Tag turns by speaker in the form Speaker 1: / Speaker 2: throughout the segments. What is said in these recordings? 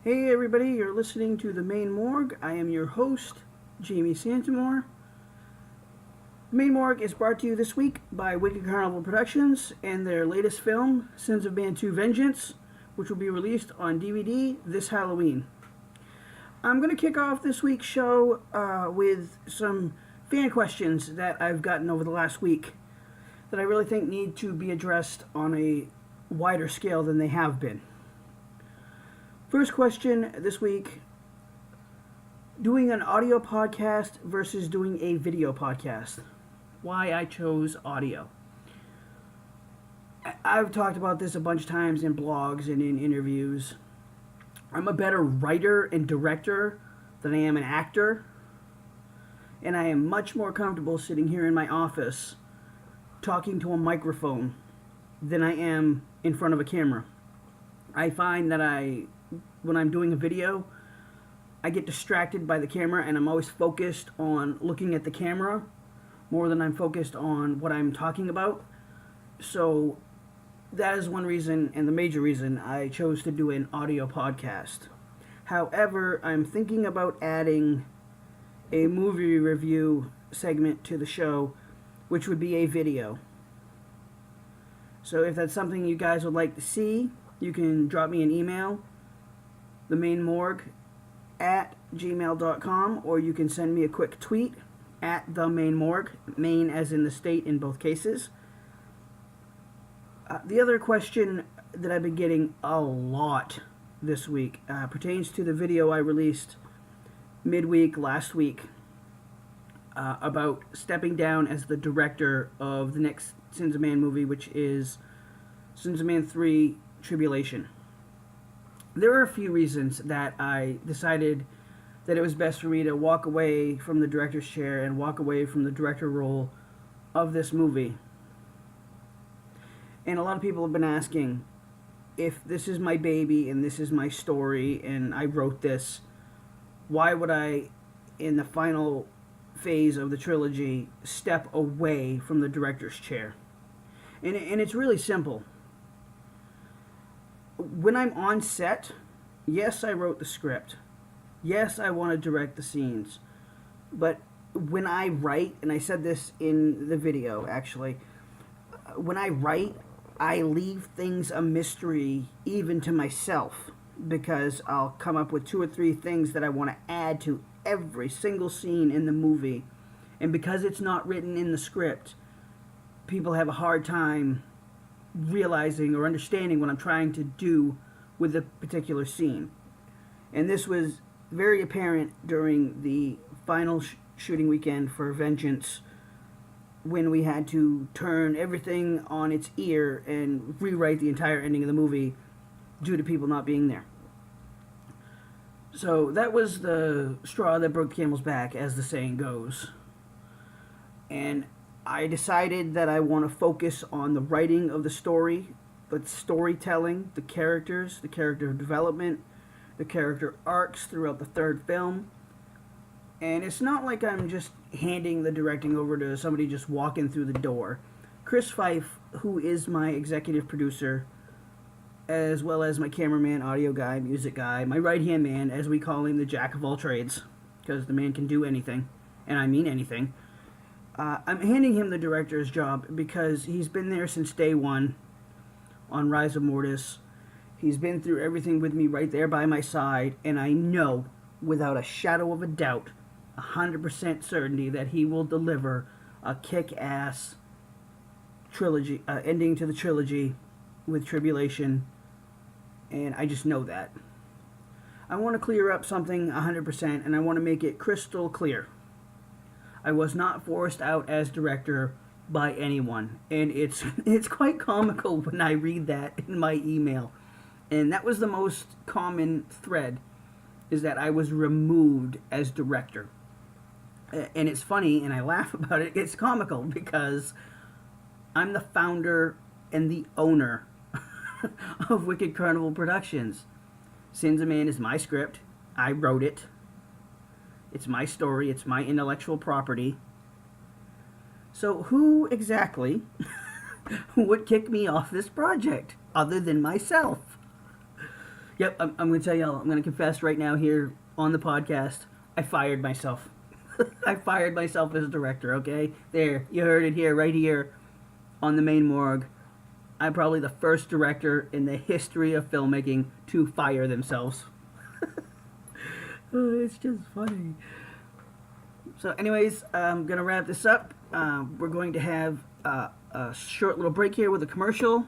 Speaker 1: Hey everybody, you're listening to the Maine Morgue. I am your host, Jamie Santamore. Maine Morgue is brought to you this week by Wicked Carnival Productions and their latest film, Sins of Man 2 Vengeance, which will be released on DVD this Halloween. I'm going to kick off this week's show with some fan questions that I've gotten over the last week that I really think need to be addressed on a wider scale than they have been. First question this week, doing an audio podcast versus doing a video podcast. Why I chose audio. I've talked about this a bunch of times in blogs and in interviews. I'm a better writer and director than I am an actor. And I am much more comfortable sitting here in my office talking to a microphone than I am in front of a camera. I find that when I'm doing a video, I get distracted by the camera and I'm always focused on looking at the camera more than I'm focused on what I'm talking about. So that is one reason, and the major reason, I chose to do an audio podcast. However, I'm thinking about adding a movie review segment to the show, which would be a video. So if that's something you guys would like to see, you can drop me an email, themainmorgue@gmail.com, or you can send me a quick tweet at themainmorgue, Maine as in the state in both cases. The other question that I've been getting a lot this week pertains to the video I released midweek last week about stepping down as the director of the next Sins of Man movie, which is Sins of Man 3 Tribulation. There are a few reasons that I decided that it was best for me to walk away from the director's chair and walk away from the director role of this movie. And a lot of people have been asking, if this is my baby and this is my story and I wrote this, why would I, in the final phase of the trilogy, step away from the director's chair? And it's really simple. When I'm on set, yes, I wrote the script. Yes, I want to direct the scenes. But when I write, and I said this in the video actually, when I write, I leave things a mystery even to myself, because I'll come up with 2 or 3 things that I want to add to every single scene in the movie. And because it's not written in the script, people have a hard time realizing or understanding what I'm trying to do with a particular scene. And this was very apparent during the final shooting weekend for Vengeance, when we had to turn everything on its ear and rewrite the entire ending of the movie due to people not being there. So that was the straw that broke the camel's back, as the saying goes. And I decided that I want to focus on the writing of the story, the storytelling, the characters, the character development, the character arcs throughout the third film. And it's not like I'm just handing the directing over to somebody just walking through the door. Chris Fife, who is my executive producer, as well as my cameraman, audio guy, music guy, my right-hand man, as we call him, the jack of all trades, because the man can do anything, and I mean anything. I'm handing him the director's job because he's been there since day one on Rise of Mortis. He's been through everything with me right there by my side, and I know, without a shadow of a doubt, 100% certainty, that he will deliver a kick-ass trilogy, ending to the trilogy with Tribulation, and I just know that. I want to clear up something 100%, and I want to make it crystal clear. I was not forced out as director by anyone, and it's quite comical when I read that in my email. And that was the most common thread, is that I was removed as director. And it's funny, and I laugh about it, it's comical, because I'm the founder and the owner of Wicked Carnival Productions. Sins of Man is my script. I wrote it. It's my story. It's my intellectual property. So who exactly would kick me off this project other than myself? Yep, I'm going to tell y'all, I'm going to confess right now here on the podcast, I fired myself. I fired myself as a director, okay? There, you heard it here, right here on the Maine Morgue. I'm probably the first director in the history of filmmaking to fire themselves. It's just funny. So anyways, I'm going to wrap this up. We're going to have a short little break here with a commercial.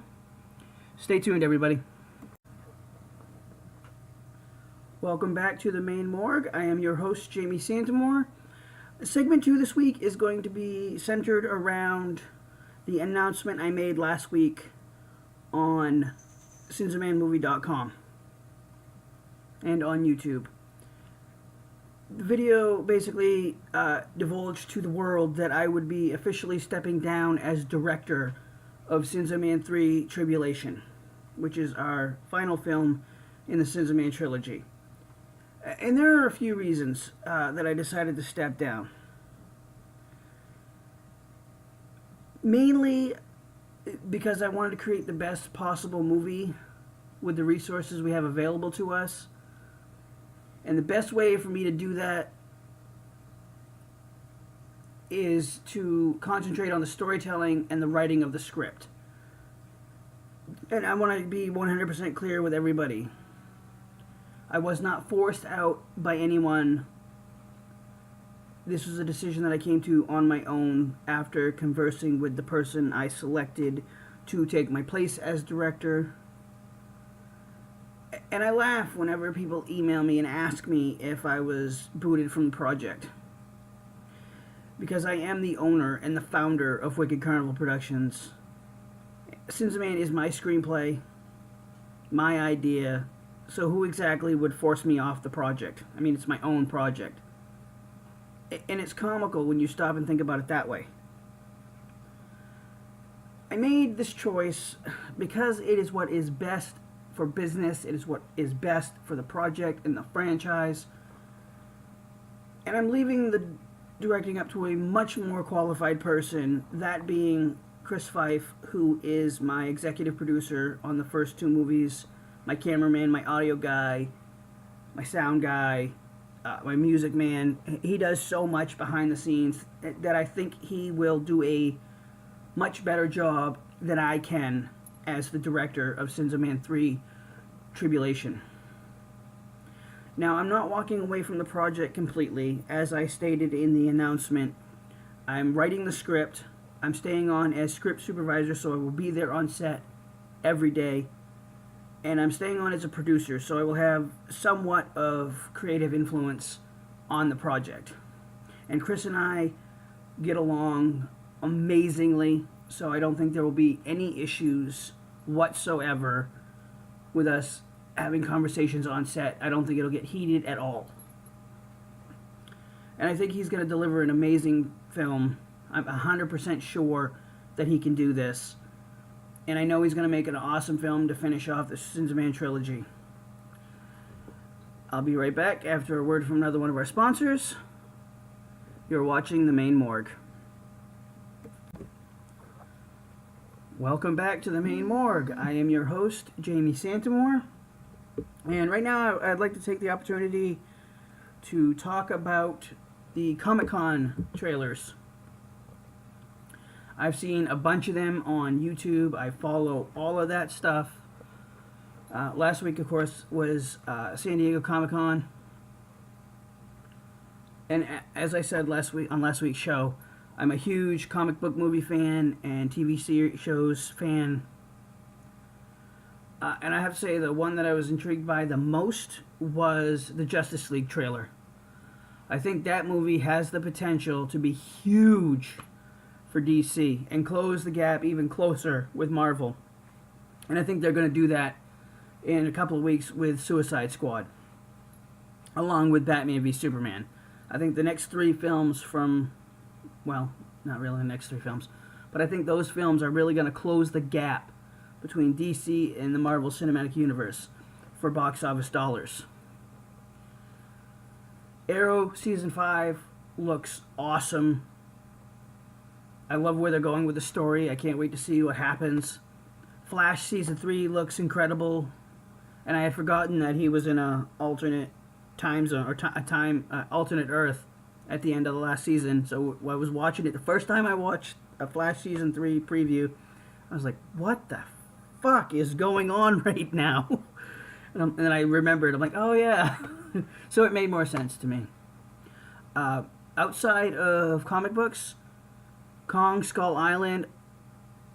Speaker 1: Stay tuned, everybody. Welcome back to the Maine Morgue. I am your host, Jamie Santamore. Segment 2 this week is going to be centered around the announcement I made last week on cinemamovie.com and on YouTube. The video basically divulged to the world that I would be officially stepping down as director of Sins of Man 3 Tribulation, which is our final film in the Sins of Man trilogy. And there are a few reasons that I decided to step down. Mainly because I wanted to create the best possible movie with the resources we have available to us. And the best way for me to do that is to concentrate on the storytelling and the writing of the script. And I want to be 100% clear with everybody. I was not forced out by anyone. This was a decision that I came to on my own after conversing with the person I selected to take my place as director. And I laugh whenever people email me and ask me if I was booted from the project. Because I am the owner and the founder of Wicked Carnival Productions. Sins of Man is my screenplay, my idea. So who exactly would force me off the project? I mean, it's my own project. And it's comical when you stop and think about it that way. I made this choice because it is what is best for business. It is what is best for the project and the franchise. And I'm leaving the directing up to a much more qualified person, that being Chris Fife, who is my executive producer on the first two movies, my cameraman, my audio guy, my sound guy, my music man. He does so much behind the scenes that I think he will do a much better job than I can as the director of Sins of Man 3 Tribulation. Now, I'm not walking away from the project completely. As I stated in the announcement, I'm writing the script. I'm staying on as script supervisor, so I will be there on set every day. And I'm staying on as a producer, so I will have somewhat of creative influence on the project. And Chris and I get along amazingly, so I don't think there will be any issues whatsoever with us having conversations on set. I don't think it'll get heated at all. And I think he's going to deliver an amazing film. I'm 100% sure that he can do this. And I know he's going to make an awesome film to finish off the Sins of Man trilogy. I'll be right back after a word from another one of our sponsors. You're watching the Maine Morgue. Welcome back to the Maine Morgue. I am your host, Jamie Santamore. And right now I'd like to take the opportunity to talk about the Comic-Con trailers. I've seen a bunch of them on YouTube. I follow all of that stuff. Last week, of course, was San Diego Comic-Con. And as I said last week's show, I'm a huge comic book movie fan and TV shows fan. And I have to say, the one that I was intrigued by the most was the Justice League trailer. I think that movie has the potential to be huge for DC and close the gap even closer with Marvel. And I think they're going to do that in a couple of weeks with Suicide Squad, along with Batman v Superman. I think the next three films from, well, not really the next three films, but I think those films are really going to close the gap between DC and the Marvel Cinematic Universe for box office dollars. Arrow Season 5 looks awesome. I love where they're going with the story. I can't wait to see what happens. Flash Season 3 looks incredible. and I had forgotten that he was in a alternate time zone or a time alternate Earth at the end of the last season. So I was watching it the first time I watched a Flash season 3 preview. I was like, "What the fuck is going on right now?" And then I remembered. I'm like, "Oh yeah," so it made more sense to me. Outside of comic books, Kong Skull Island,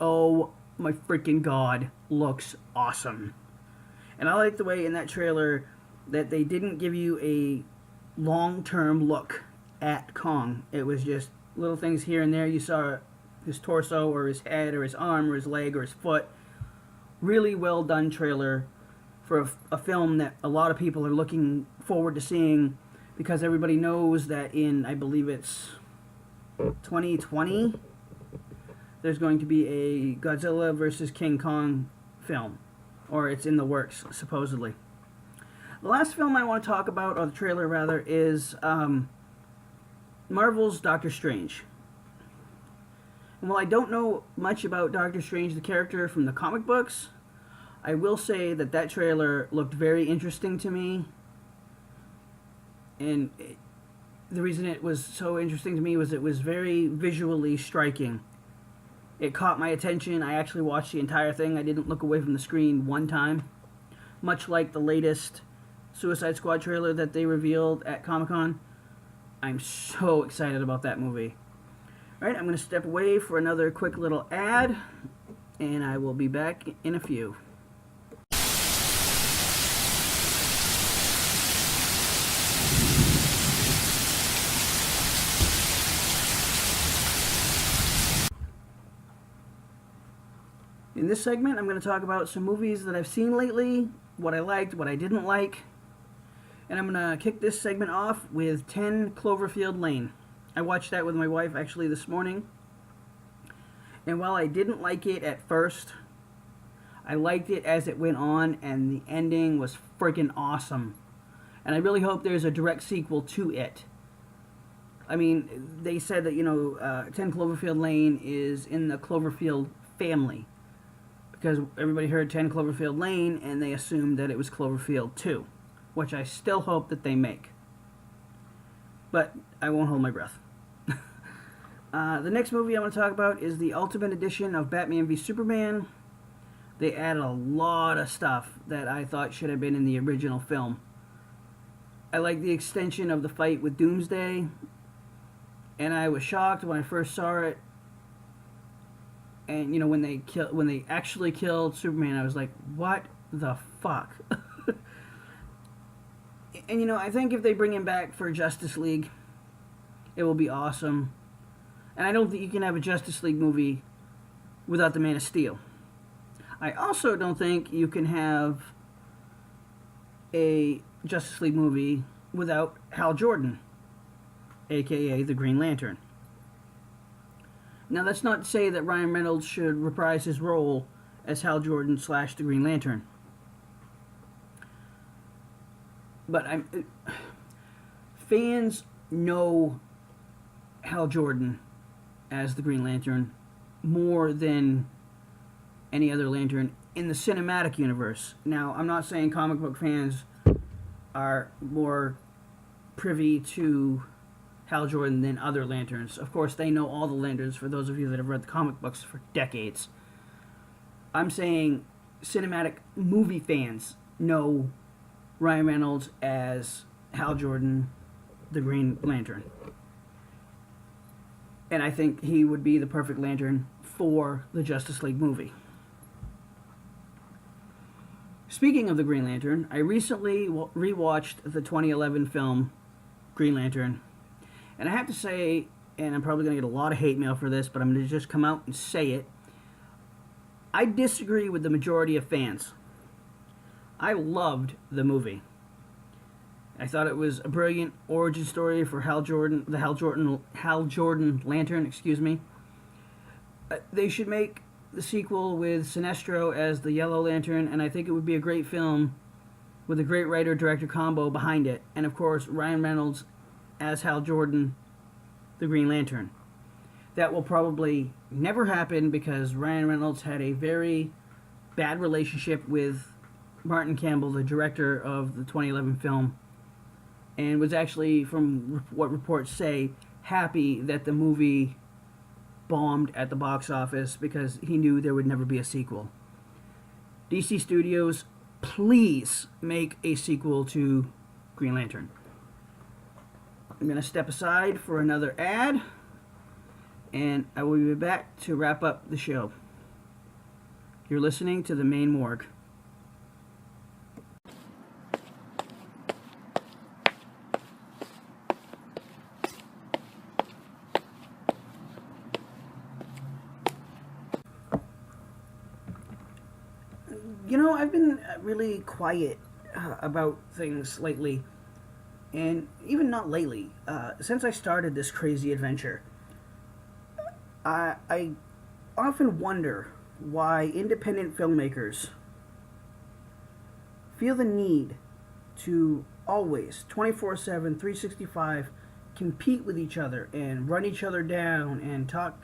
Speaker 1: oh my freaking god, looks awesome. And I like the way in that trailer that they didn't give you a long-term look at Kong. It was just little things here and there. You saw his torso or his head or his arm or his leg or his foot. Really well done trailer for a film that a lot of people are looking forward to seeing, because everybody knows that in, I believe it's 2020, there's going to be a Godzilla versus King Kong film. Or it's in the works, supposedly. The last film I want to talk about, or the trailer rather, is Marvel's Doctor Strange. And while I don't know much about Doctor Strange, the character, from the comic books, I will say that that trailer looked very interesting to me. And the reason it was so interesting to me was it was very visually striking. It caught my attention. I actually watched the entire thing. I didn't look away from the screen one time. Much like the latest Suicide Squad trailer that they revealed at Comic-Con. I'm so excited about that movie. Alright, I'm going to step away for another quick little ad, and I will be back in a few. In this segment, I'm going to talk about some movies that I've seen lately, what I liked, what I didn't like, and I'm going to kick this segment off with 10 Cloverfield Lane. I watched that with my wife actually this morning, and while I didn't like it at first, I liked it as it went on, and the ending was freaking awesome. And I really hope there's a direct sequel to it. I mean, they said that, 10 Cloverfield Lane is in the Cloverfield family, because everybody heard 10 Cloverfield Lane and they assumed that it was Cloverfield 2, which I still hope that they make. But I won't hold my breath. The next movie I want to talk about is the Ultimate Edition of Batman v Superman. They added a lot of stuff that I thought should have been in the original film. I like the extension of the fight with Doomsday, and I was shocked when I first saw it. And when they actually killed Superman, I was like, "What the fuck?" And I think if they bring him back for Justice League, it will be awesome. And I don't think you can have a Justice League movie without the Man of Steel. I also don't think you can have a Justice League movie without Hal Jordan, aka the Green Lantern. Now, that's not to say that Ryan Reynolds should reprise his role as Hal Jordan / the Green Lantern. But fans know Hal Jordan as the Green Lantern more than any other Lantern in the cinematic universe. Now, I'm not saying comic book fans are more privy to Hal Jordan than other Lanterns. Of course, they know all the Lanterns, for those of you that have read the comic books for decades. I'm saying cinematic movie fans know Ryan Reynolds as Hal Jordan, the Green Lantern. And I think he would be the perfect Lantern for the Justice League movie. Speaking of the Green Lantern, I recently rewatched the 2011 film Green Lantern. And I have to say, and I'm probably going to get a lot of hate mail for this, but I'm going to just come out and say it. I disagree with the majority of fans. I loved the movie. I thought it was a brilliant origin story for Hal Jordan, the Hal Jordan Lantern, excuse me. They should make the sequel with Sinestro as the Yellow Lantern, and I think it would be a great film with a great writer-director combo behind it. And of course, Ryan Reynolds as Hal Jordan, the Green Lantern. That will probably never happen because Ryan Reynolds had a very bad relationship with Martin Campbell, the director of the 2011 film, and was actually, from what reports say, happy that the movie bombed at the box office because he knew there would never be a sequel. DC Studios, please make a sequel to Green Lantern. I'm going to step aside for another ad, and I will be back to wrap up the show. You're listening to the Maine Morgue. You know, I've been really quiet about things lately, and even not lately. Since I started this crazy adventure, I often wonder why independent filmmakers feel the need to always, 24/7, 365, compete with each other and run each other down and talk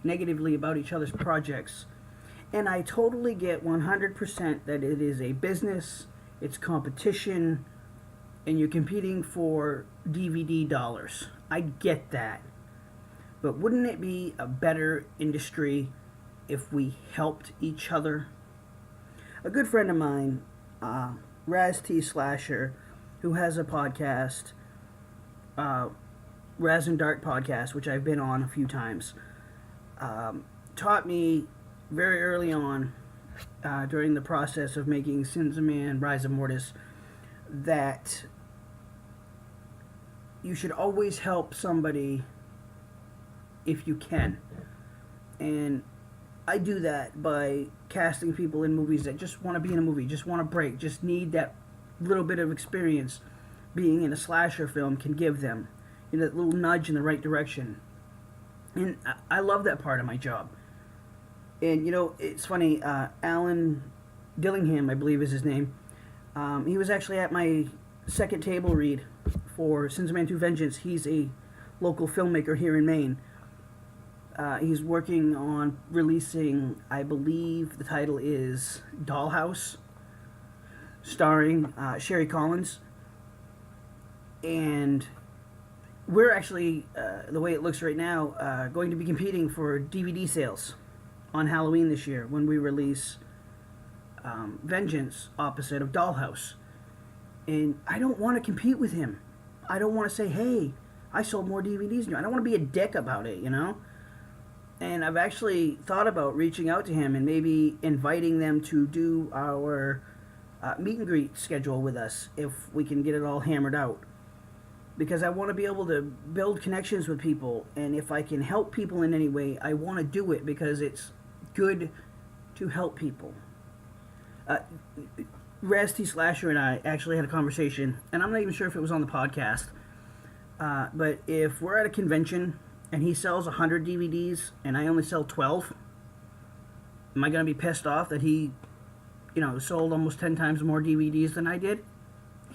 Speaker 1: negatively about each other's projects. And I totally get 100% that it is a business, it's competition, and you're competing for DVD dollars. I get that. But wouldn't it be a better industry if we helped each other? A good friend of mine, Raz T. Slasher, who has a podcast, Raz and Dark podcast, which I've been on a few times, taught me very early on, during the process of making Sins of Man, Rise of Mortis, that you should always help somebody if you can. And I do that by casting people in movies that just want to be in a movie, just want to break, just need that little bit of experience being in a slasher film can give them, you know, that little nudge in the right direction. And I love that part of my job. And, you know, it's funny, Alan Dillingham, I believe is his name, he was actually at my second table read for Sins of Man 2 Vengeance. He's a local filmmaker here in Maine. He's working on releasing, I believe the title is Dollhouse, starring Sherry Collins. And we're actually, the way it looks right now, going to be competing for DVD sales on Halloween this year when we release Vengeance opposite of Dollhouse. And I don't want to compete with him. I don't want to say, hey, I sold more DVDs than you. I don't want to be a dick about it, you know? And I've actually thought about reaching out to him and maybe inviting them to do our meet and greet schedule with us if we can get it all hammered out. Because I want to be able to build connections with people, and if I can help people in any way, I want to do it because it's good to help people. Raz T. Slasher and I actually had a conversation, and I'm not even sure if it was on the podcast, but if we're at a convention and he sells 100 DVDs and I only sell 12, am I going to be pissed off that he, you know, sold almost 10 times more DVDs than I did?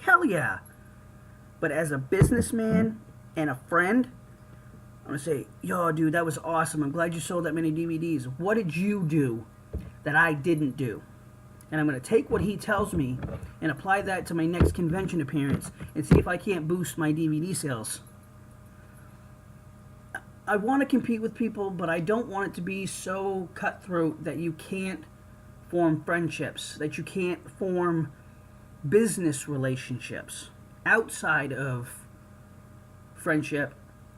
Speaker 1: Hell yeah. But as a businessman and a friend, I'm going to say, yo, dude, that was awesome. I'm glad you sold that many DVDs. What did you do that I didn't do? And I'm going to take what he tells me and apply that to my next convention appearance and see if I can't boost my DVD sales. I want to compete with people, but I don't want it to be so cutthroat that you can't form friendships, that you can't form business relationships outside of friendship.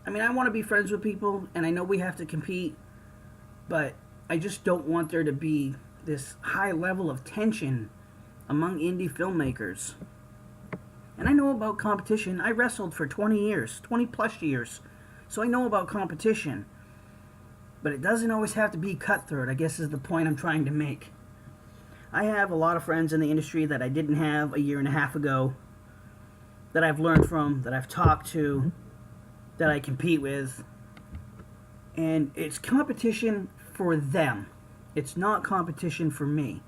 Speaker 1: I mean, I want to be friends with people, and I know we have to compete, but I just don't want there to be this high level of tension among indie filmmakers. And I know about competition. I wrestled for 20 years, 20 plus years, so I know about competition. But it doesn't always have to be cutthroat, I guess is the point I'm trying to make. I have a lot of friends in the industry that I didn't have a year and a half ago, that I've learned from, that I've talked to, that I compete with. And it's competition for them. It's not competition for me.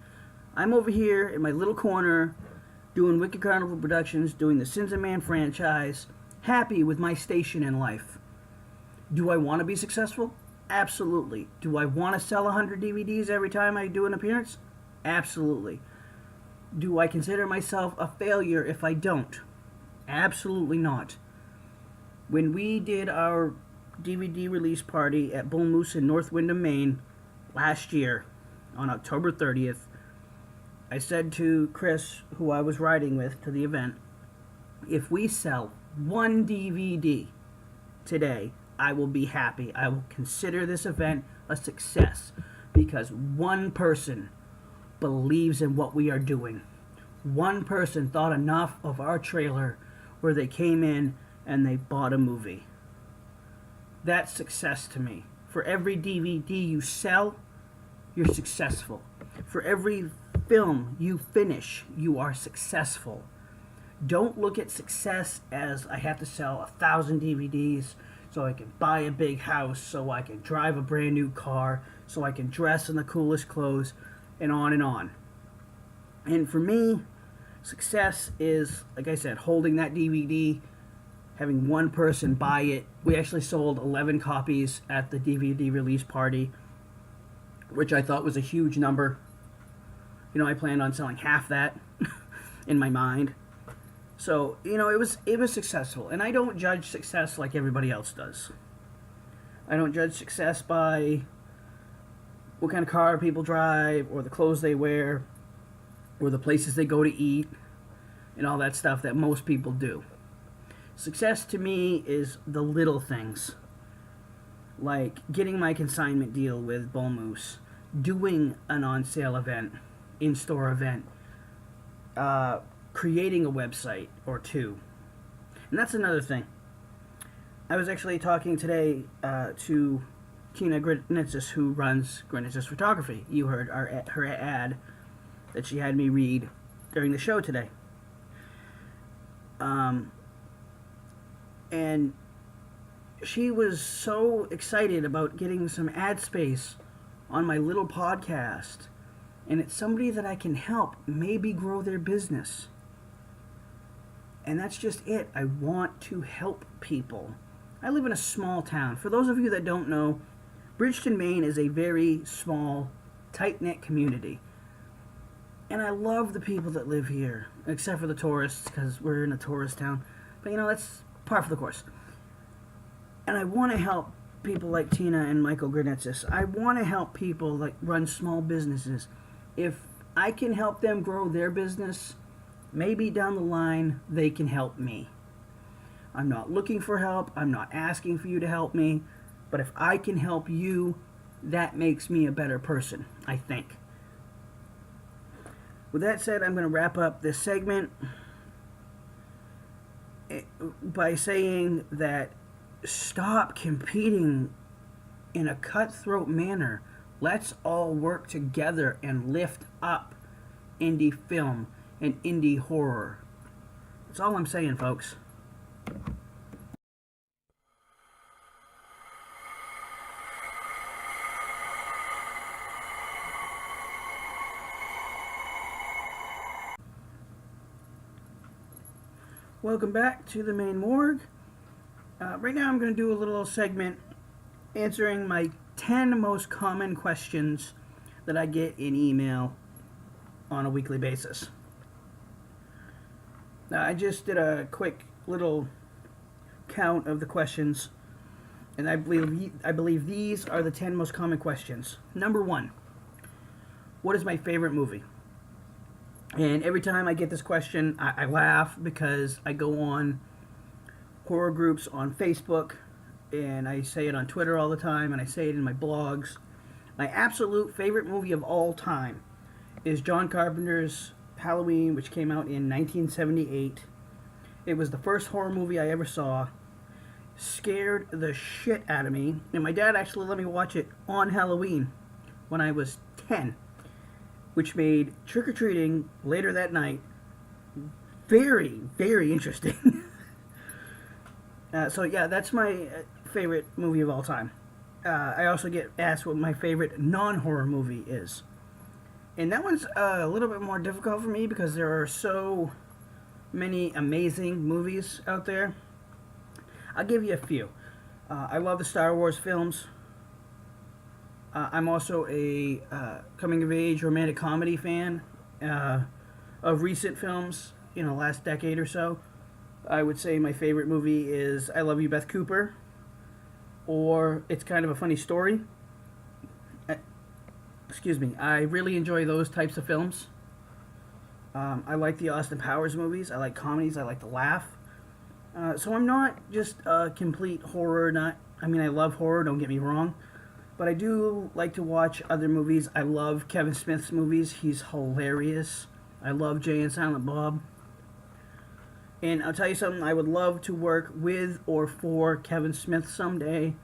Speaker 1: I'm over here in my little corner doing Wicked Carnival Productions, doing the Sins of Man franchise, happy with my station in life. Do I want to be successful? Absolutely. Do I want to sell 100 DVDs every time I do an appearance? Absolutely. Do I consider myself a failure if I don't? Absolutely not. When we did our DVD release party at Bull Moose in North Windham, Maine last year on October 30th, I said to Chris, who I was riding with to the event, if we sell one DVD today, I will be happy. I will consider this event a success because one person believes in what we are doing. One person thought enough of our trailer where they came in and they bought a movie. That's success to me. For every DVD you sell, you're successful. For every film you finish, you are successful. Don't look at success as I have to sell 1,000 DVDs so I can buy a big house, so I can drive a brand new car, so I can dress in the coolest clothes, and on and on. And for me, success is, like I said, holding that DVD, having one person buy it. We actually sold 11 copies at the DVD release party, which I thought was a huge number. You know, I planned on selling half that in my mind. So, you know, it was successful. And I don't judge success like everybody else does. I don't judge success by what kind of car people drive, or the clothes they wear, or the places they go to eat, and all that stuff that most people do. Success to me is the little things, like getting my consignment deal with Bull Moose, doing an on-sale event, in-store event, creating a website or two. And that's another thing. I was actually talking today to Tina Grinitzis, who runs Grinitzis Photography. You heard her ad that she had me read during the show today. And she was so excited about getting some ad space on my little podcast. And it's somebody that I can help maybe grow their business. And that's just it. I want to help people. I live in a small town. For those of you that don't know, Bridgeton, Maine is a very small, tight-knit community. And I love the people that live here, except for the tourists, because we're in a tourist town. But, you know, that's par for the course. And I want to help people like Tina and Michael Grinitzis. I want to help people that run small businesses. If I can help them grow their business, maybe down the line they can help me. I'm not looking for help. I'm not asking for you to help me. But if I can help you, that makes me a better person, I think. With that said, I'm going to wrap up this segment by saying that stop competing in a cutthroat manner. Let's all work together and lift up indie film and indie horror. That's all I'm saying, folks. Welcome back to the Maine Morgue. Right now I'm going to do a little segment answering my 10 most common questions that I get in email on a weekly basis. Now, I just did a quick little count of the questions, and I believe these are the 10 most common questions. Number 1, what is my favorite movie? And every time I get this question, I laugh because I go on horror groups on Facebook, and I say it on Twitter all the time, and I say it in my blogs. My absolute favorite movie of all time is John Carpenter's Halloween, which came out in 1978. It was the first horror movie I ever saw. Scared the shit out of me, and my dad actually let me watch it on Halloween when I was 10. Which made trick-or-treating later that night very, very interesting. So yeah, that's my favorite movie of all time. I also get asked what my favorite non-horror movie is. And that one's a little bit more difficult for me because there are so many amazing movies out there. I'll give you a few. I love the Star Wars films. I'm also a coming-of-age romantic comedy fan. Of recent films, last decade or so, I would say my favorite movie is I Love You, Beth Cooper, or It's Kind of a Funny Story. Uh, Excuse me. I really enjoy those types of films. I like the Austin Powers movies. I like comedies. I like to laugh. So I'm not just a complete horror nut. I mean, I love horror, don't get me wrong. But I do like to watch other movies. I love Kevin Smith's movies. He's hilarious. I love Jay and Silent Bob. And I'll tell you something, I would love to work with or for Kevin Smith someday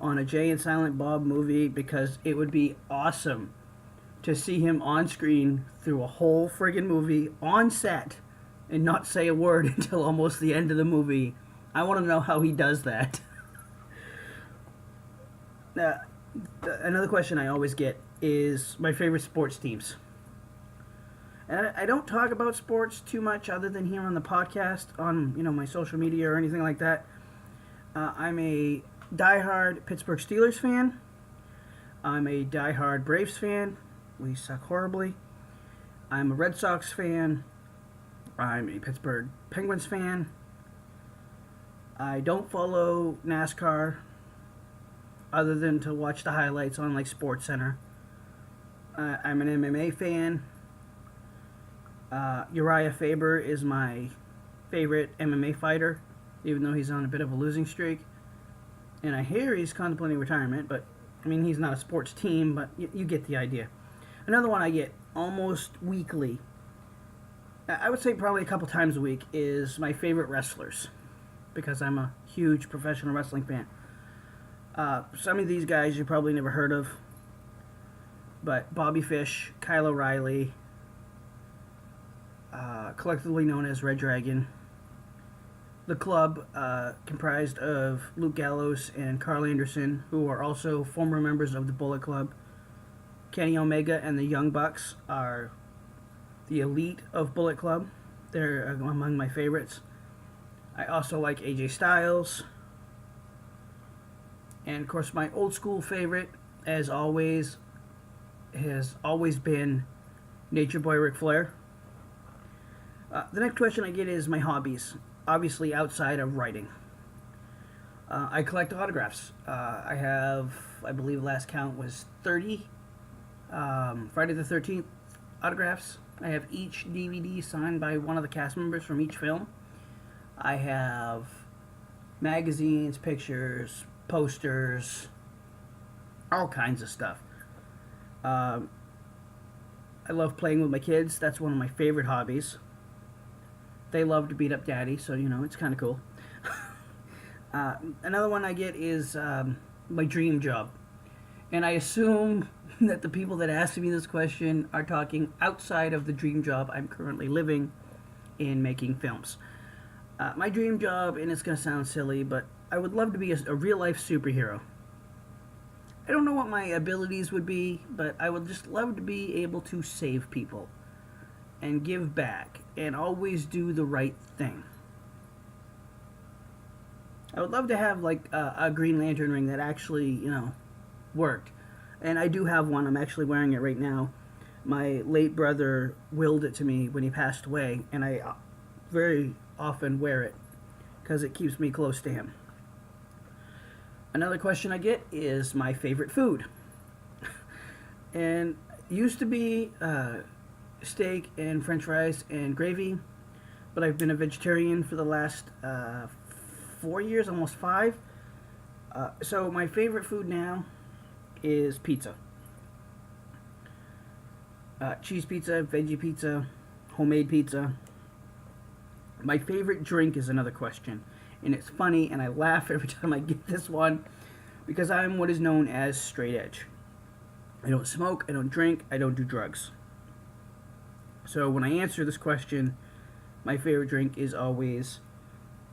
Speaker 1: on a Jay and Silent Bob movie because it would be awesome to see him on screen through a whole friggin' movie on set and not say a word until almost the end of the movie. I want to know how he does that. uh, Another question I always get is my favorite sports teams. And I don't talk about sports too much other than here on the podcast, on my social media or anything like that. I'm a diehard Pittsburgh Steelers fan. I'm a diehard Braves fan. We suck horribly. I'm a Red Sox fan. I'm a Pittsburgh Penguins fan. I don't follow NASCAR other than to watch the highlights on like Sports Center. I'm an MMA fan. Uriah Faber is my favorite MMA fighter, even though he's on a bit of a losing streak. And I hear he's contemplating retirement, but I mean, he's not a sports team, but you get the idea. Another one I get almost weekly, I would say probably a couple times a week, is my favorite wrestlers, because I'm a huge professional wrestling fan. Some of these guys you probably never heard of, but Bobby Fish, Kyle O'Reilly, collectively known as Red Dragon. The Club, comprised of Luke Gallows and Carl Anderson, who are also former members of the Bullet Club. Kenny Omega and the Young Bucks are the elite of Bullet Club. They're among my favorites. I also like AJ Styles. And of course my old school favorite, as always, has always been Nature Boy Ric Flair. The next question I get is my hobbies, obviously outside of writing. I collect autographs. I have, I believe last count was 30 Friday the 13th autographs. I have each DVD signed by one of the cast members from each film. I have magazines, pictures, posters, all kinds of stuff. I love playing with my kids. That's one of my favorite hobbies. They love to beat up daddy, so it's kind of cool. Another one I get is my dream job. And I assume that the people that asked me this question are talking outside of the dream job I'm currently living in, making films. My dream job, and it's going to sound silly, but I would love to be a real-life superhero. I don't know what my abilities would be, but I would just love to be able to save people and give back and always do the right thing. I would love to have like a Green Lantern ring that actually, worked. And I do have one. I'm actually wearing it right now. My late brother willed it to me when he passed away, and I very often wear it because it keeps me close to him. Another question I get is my favorite food. And it used to be steak and french fries and gravy, but I've been a vegetarian for the last 4 years, almost 5. So my favorite food now is pizza. Cheese pizza, veggie pizza, homemade pizza. My favorite drink is another question. And it's funny, and I laugh every time I get this one, because I'm what is known as straight edge. I don't smoke, I don't drink, I don't do drugs. So when I answer this question, my favorite drink is always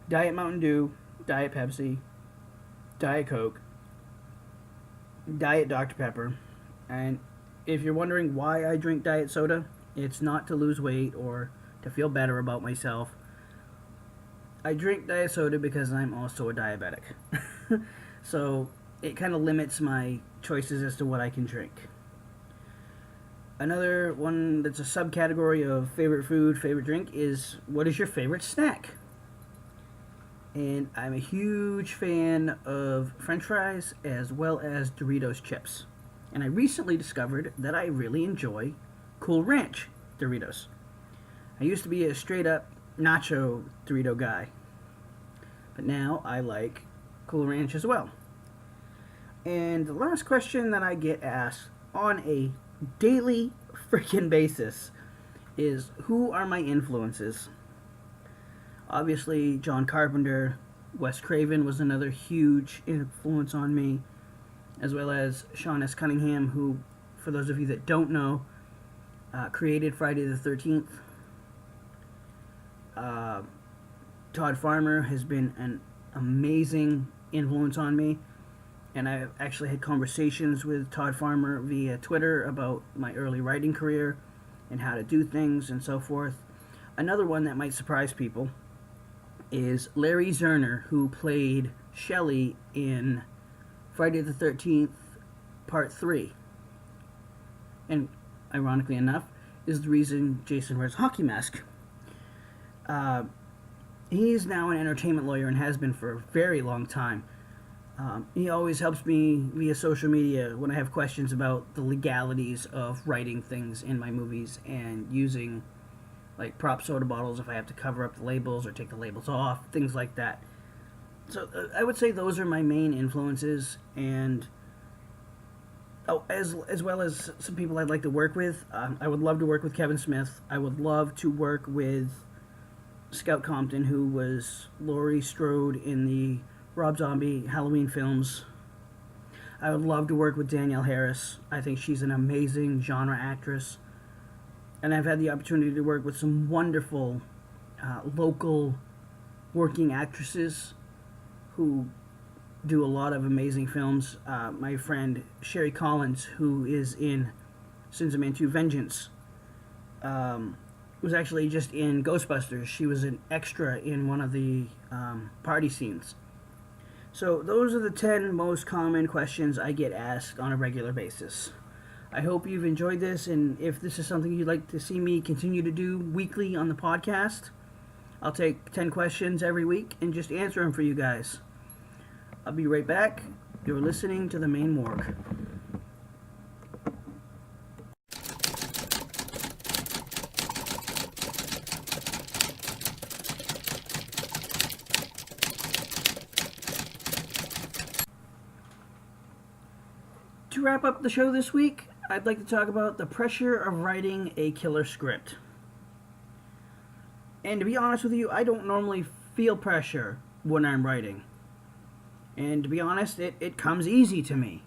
Speaker 1: Diet Mountain Dew, Diet Pepsi, Diet Coke, Diet Dr. Pepper. And if you're wondering why I drink diet soda, it's not to lose weight or to feel better about myself. I drink diet soda because I'm also a diabetic. So it kind of limits my choices as to what I can drink. Another one that's a subcategory of favorite food, favorite drink is what is your favorite snack? And I'm a huge fan of French fries as well as Doritos chips. And I recently discovered that I really enjoy Cool Ranch Doritos. I used to be a straight up nacho Dorito guy, but now I like Cool Ranch as well. And the last question that I get asked on a daily freaking basis is, who are my influences? Obviously, John Carpenter, Wes Craven was another huge influence on me, as well as Sean S. Cunningham, who, for those of you that don't know, created Friday the 13th. Todd Farmer has been an amazing influence on me, and I've actually had conversations with Todd Farmer via Twitter about my early writing career and how to do things and so forth. Another one that might surprise people is Larry Zerner, who played Shelley in Friday the 13th Part 3. And ironically enough, is the reason Jason wears a hockey mask. He's now an entertainment lawyer and has been for a very long time. He always helps me via social media when I have questions about the legalities of writing things in my movies and using like prop soda bottles if I have to cover up the labels or take the labels off, things like that. So I would say those are my main influences, and as well as some people I'd like to work with. I would love to work with Kevin Smith. I would love to work with Scout Compton, who was Laurie Strode in the Rob Zombie Halloween films. I would love to work with Danielle Harris. I think she's an amazing genre actress. And I've had the opportunity to work with some wonderful local working actresses who do a lot of amazing films. My friend Sherry Collins, who is in Sins of Man 2 Vengeance, was actually just in Ghostbusters. She was an extra in one of the party scenes. So those are the 10 most common questions I get asked on a regular basis. I hope you've enjoyed this, and if this is something you'd like to see me continue to do weekly on the podcast, I'll take 10 questions every week and just answer them for you guys. I'll be right back. You're listening to the Maine Morgue. To wrap up the show this week, I'd like to talk about the pressure of writing a killer script. And to be honest with you, I don't normally feel pressure when I'm writing. And to be honest, it comes easy to me.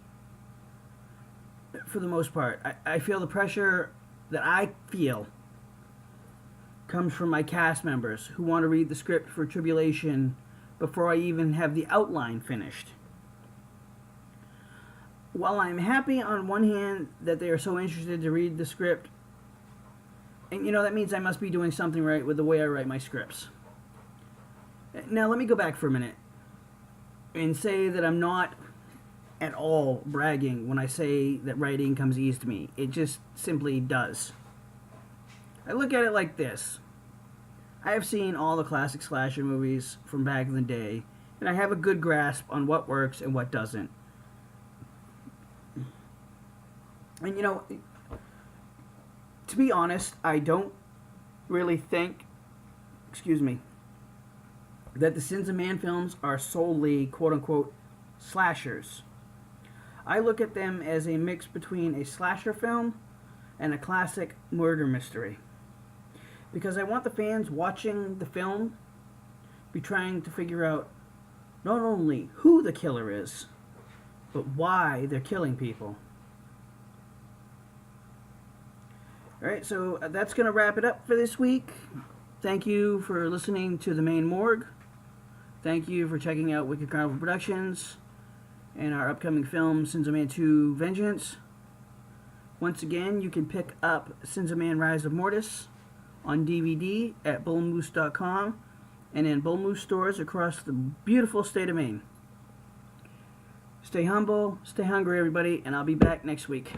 Speaker 1: For the most part. I feel the pressure that I feel comes from my cast members who want to read the script for Tribulation before I even have the outline finished. While I'm happy on one hand that they are so interested to read the script, and that means I must be doing something right with the way I write my scripts. Now let me go back for a minute and say that I'm not at all bragging when I say that writing comes easy to me. It just simply does. I look at it like this. I have seen all the classic slasher movies from back in the day, and I have a good grasp on what works and what doesn't. And to be honest, I don't really think, that the Sins of Man films are solely quote-unquote slashers. I look at them as a mix between a slasher film and a classic murder mystery. Because I want the fans watching the film be trying to figure out not only who the killer is, but why they're killing people. Alright, so that's going to wrap it up for this week. Thank you for listening to the Maine Morgue. Thank you for checking out Wicked Carnival Productions and our upcoming film, Sins of Man 2 Vengeance. Once again, you can pick up Sins of Man Rise of Mortis on DVD at bullmoose.com and in Bull Moose stores across the beautiful state of Maine. Stay humble, stay hungry, everybody, and I'll be back next week.